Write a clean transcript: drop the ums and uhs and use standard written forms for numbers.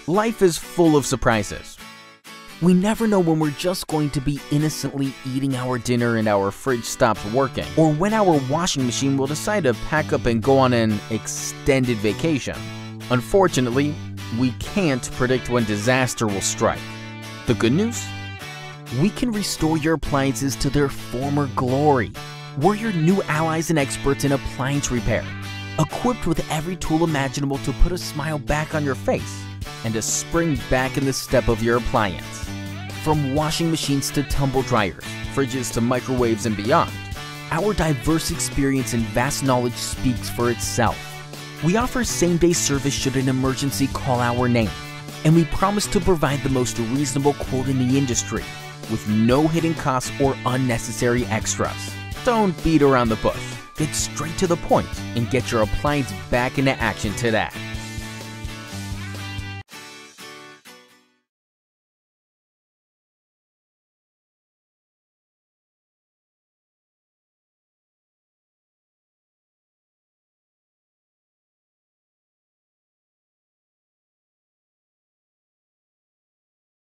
Life is full of surprises. We never know when we're just going to be innocently eating our dinner and our fridge stops working, or when our washing machine will decide to pack up and go on an extended vacation. Unfortunately, we can't predict when disaster will strike. The good news? We can restore your appliances to their former glory. We're your new allies and experts in appliance repair, equipped with every tool imaginable to put a smile back on your face and a spring back in the step of your appliance. From washing machines to tumble dryers, fridges to microwaves and beyond, our diverse experience and vast knowledge speaks for itself. We offer same-day service should an emergency call our name, and we promise to provide the most reasonable quote in the industry with no hidden costs or unnecessary extras. Don't beat around the bush. Get straight to the point and get your appliance back into action today.